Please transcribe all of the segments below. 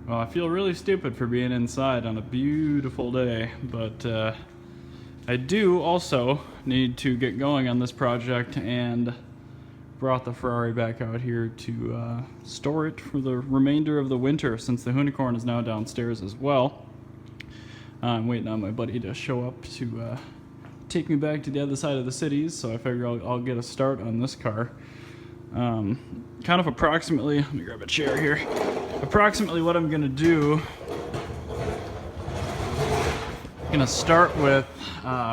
Well, I feel really stupid for being inside on a beautiful day, but I do also need to get going on this project and brought the Ferrari back out here to store it for the remainder of the winter, since the unicorn is now downstairs as well. I'm waiting on my buddy to show up to take me back to the other side of the cities, so I figure I'll get a start on this car. Kind of approximately, let me grab a chair here. Approximately what I'm gonna do, I'm gonna start with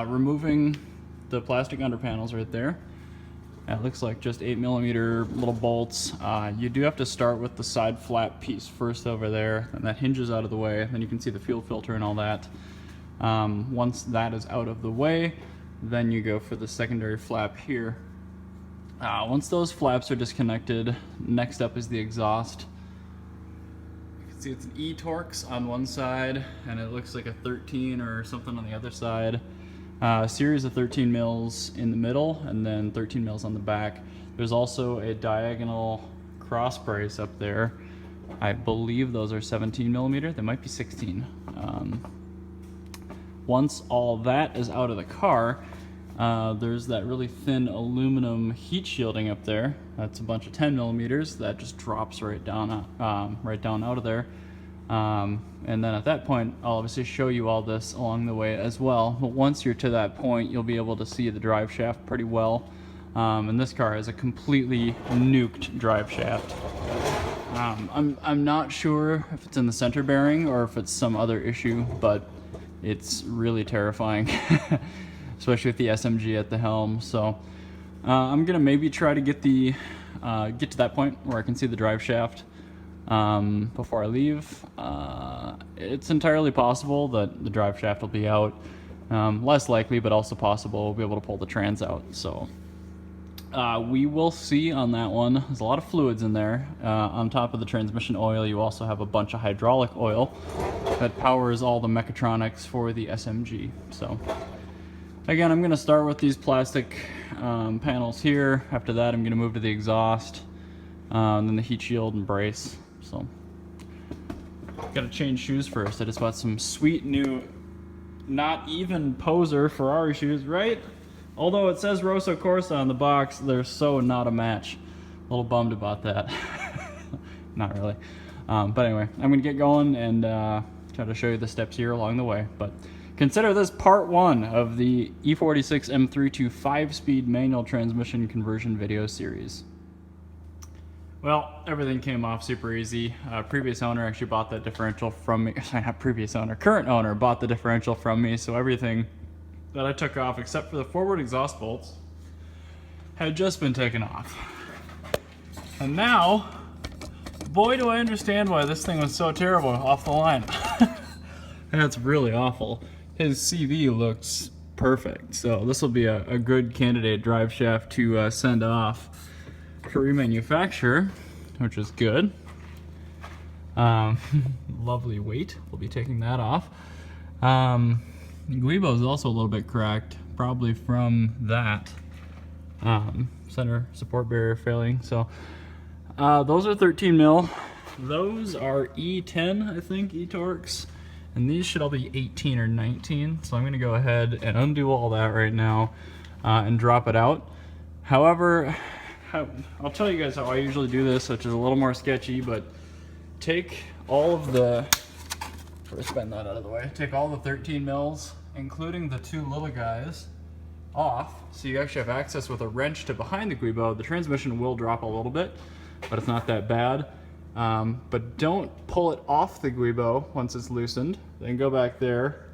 removing the plastic under panels right there. That looks like just 8mm little bolts. You do have to start with the side flap piece first over there, and that hinges out of the way. Then you can see the fuel filter and all that. Once that is out of the way, then you go for the secondary flap here. Once those flaps are disconnected, next up is the exhaust. You can see it's an e46 on one side, and it looks like a 13 or something on the other side. A series of 13 mils in the middle, and then 13 mils on the back. There's also a diagonal cross brace up there. I believe those are 17mm. They might be 16. Once all that is out of the car, there's that really thin aluminum heat shielding up there. That's a bunch of 10mm that just drops right down out of there. And then at that point, I'll obviously show you all this along the way as well. But once you're to that point, you'll be able to see the drive shaft pretty well. And this car has a completely nuked drive shaft. I'm not sure if it's in the center bearing or if it's some other issue, but it's really terrifying, especially with the SMG at the helm. So I'm gonna maybe try to get to that point where I can see the drive shaft before I leave. It's entirely possible that the drive shaft will be out. Less likely, but also possible we'll be able to pull the trans out. So we will see on that one. There's a lot of fluids in there. On top of the transmission oil, you also have a bunch of hydraulic oil that powers all the mechatronics for the SMG. So again, I'm going to start with these plastic panels here. After that, I'm going to move to the exhaust, and then the heat shield and brace. So got to change shoes first. I just bought some sweet new, not even poser Ferrari shoes, right? Although it says Rosso Corsa on the box, they're so not a match. A little bummed about that. Not really. But anyway, I'm going to get going and try to show you the steps here along the way. But consider this part one of the e46 M3 to 5-speed manual transmission conversion video series. Well, everything came off super easy. Previous owner actually bought that differential from me. Sorry, not previous owner. Current owner bought the differential from me, so everything that I took off, except for the forward exhaust bolts, had just been taken off. And now, boy do I understand why this thing was so terrible off the line. That's really awful. His CV looks perfect, so this will be a good candidate drive shaft to send off for remanufacture, which is good. Lovely weight. We'll be taking that off. Guibo is also a little bit cracked, probably from that center support barrier failing. So those are 13 mil. Those are E10, I think, e-torques, and these should all be 18 or 19. So I'm going to go ahead and undo all that right now and drop it out. However, I'll tell you guys how I usually do this, which is a little more sketchy, but take all of the, first spin that out of the way, take all the 13 mils, including the two little guys, off, so you actually have access with a wrench to behind the Guibo. The transmission will drop a little bit, but it's not that bad. But don't pull it off the Guibo once it's loosened. Then go back there,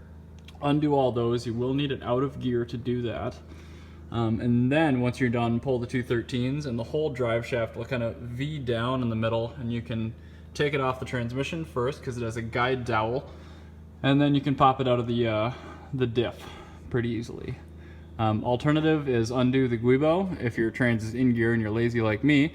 undo all those. You will need it out of gear to do that. And then once you're done, pull the two 13s, and the whole drive shaft will kind of V down in the middle, and you can take it off the transmission first because it has a guide dowel, and then you can pop it out of the diff pretty easily. Alternative is undo the Guibo if your trans is in gear and you're lazy like me.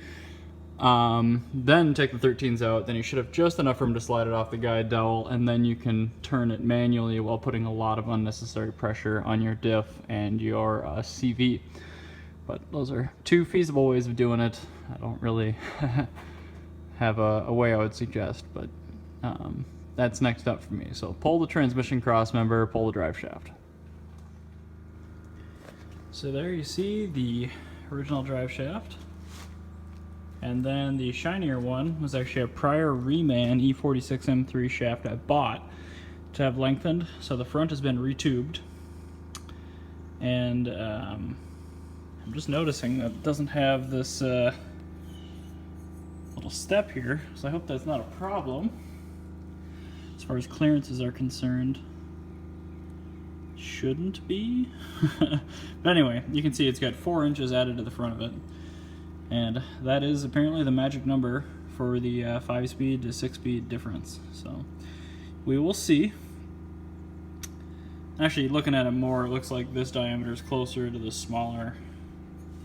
Then take the 13s out, then you should have just enough room to slide it off the guide dowel, and then you can turn it manually while putting a lot of unnecessary pressure on your diff and your CV. But those are two feasible ways of doing it. I don't really have a way I would suggest, but that's next up for me. So pull the transmission cross member, pull the drive shaft. So there you see the original drive shaft. And then the shinier one was actually a prior Reman e46 M3 shaft I bought to have lengthened. So the front has been retubed. And I'm just noticing that it doesn't have this little step here, so I hope that's not a problem as far as clearances are concerned. Shouldn't be. But anyway, you can see it's got 4 inches added to the front of it, and that is apparently the magic number for the 5-speed to 6-speed difference. So we will see. Actually, looking at it more, it looks like this diameter is closer to the smaller,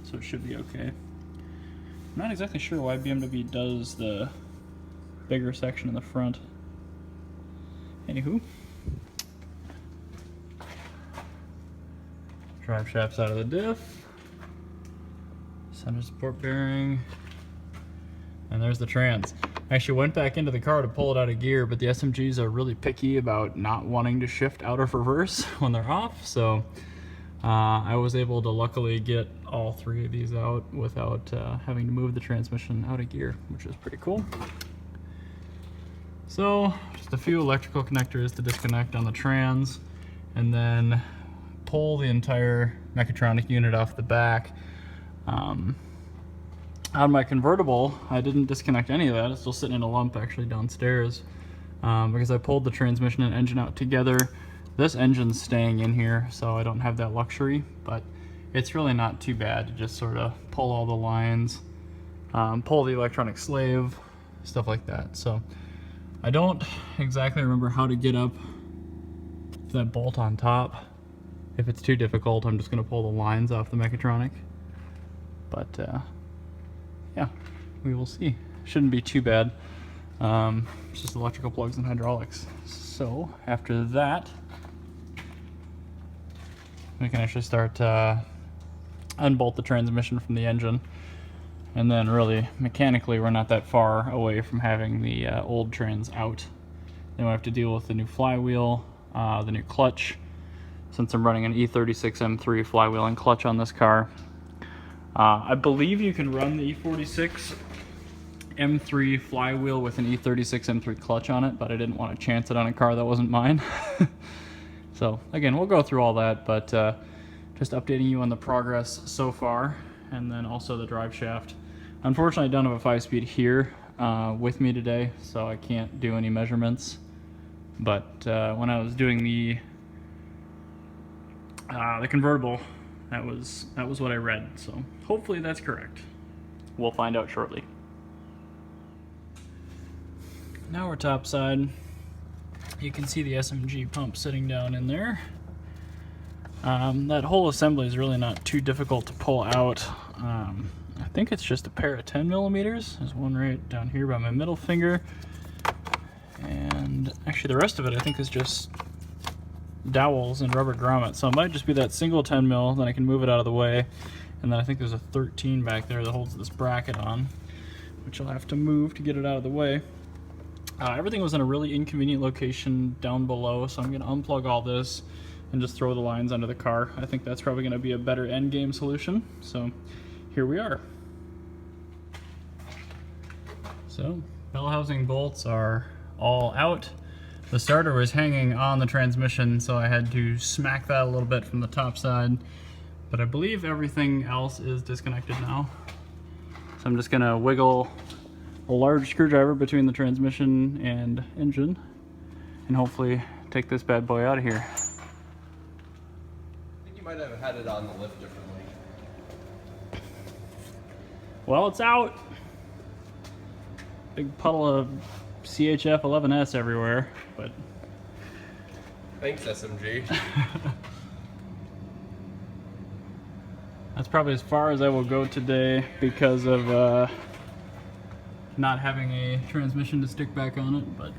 so it should be okay. I'm not exactly sure why BMW does the bigger section in the front. Anywho. Drive shaft's out of the diff. Center support bearing. And there's the trans. I actually went back into the car to pull it out of gear, but the SMGs are really picky about not wanting to shift out of reverse when they're off, so I was able to luckily get all 3 of these out without having to move the transmission out of gear, which is pretty cool. So just a few electrical connectors to disconnect on the trans, and then pull the entire mechatronic unit off the back. On my convertible, I didn't disconnect any of that. It's still sitting in a lump actually downstairs because I pulled the transmission and engine out together. This engine's staying in here, so I don't have that luxury, but it's really not too bad to just sort of pull all the lines, pull the electronic slave, stuff like that. So I don't exactly remember how to get up that bolt on top. If it's too difficult, I'm just going to pull the lines off the mechatronic. But yeah, we will see. Shouldn't be too bad. It's just electrical plugs and hydraulics. So after that, we can actually start unbolt the transmission from the engine. And then really, mechanically, we're not that far away from having the old trans out. Then we have to deal with the new flywheel, the new clutch, since I'm running an e46 M3 flywheel and clutch on this car. I believe you can run the e46 M3 flywheel with an e36 M3 clutch on it, but I didn't want to chance it on a car that wasn't mine. So again, we'll go through all that, but just updating you on the progress so far, and then also the drive shaft. Unfortunately, I don't have a 5-speed here with me today, so I can't do any measurements. But when I was doing the convertible, that was what I read, so hopefully that's correct. We'll find out shortly. Now we're topside. You can see the SMG pump sitting down in there. That whole assembly is really not too difficult to pull out. I think it's just a pair of 10mm. There's one right down here by my middle finger. And actually the rest of it I think is just dowels and rubber grommets, so it might just be that single 10mm, then I can move it out of the way, and then I think there's a 13 back there that holds this bracket on, which I'll have to move to get it out of the way. Everything was in a really inconvenient location down below, so I'm going to unplug all this and just throw the lines under the car. I think that's probably going to be a better end game solution, so here we are. So bell housing bolts are all out. The starter was hanging on the transmission, so I had to smack that a little bit from the top side. But I believe everything else is disconnected now. So I'm just gonna wiggle a large screwdriver between the transmission and engine, and hopefully take this bad boy out of here. I think you might have had it on the lift differently. Well, it's out. Big puddle of CHF 11S everywhere, but thanks, SMG. That's probably as far as I will go today because of not having a transmission to stick back on it, but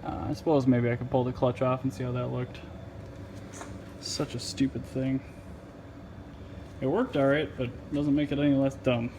I suppose maybe I could pull the clutch off and see how that looked. Such a stupid thing. It worked alright, but doesn't make it any less dumb.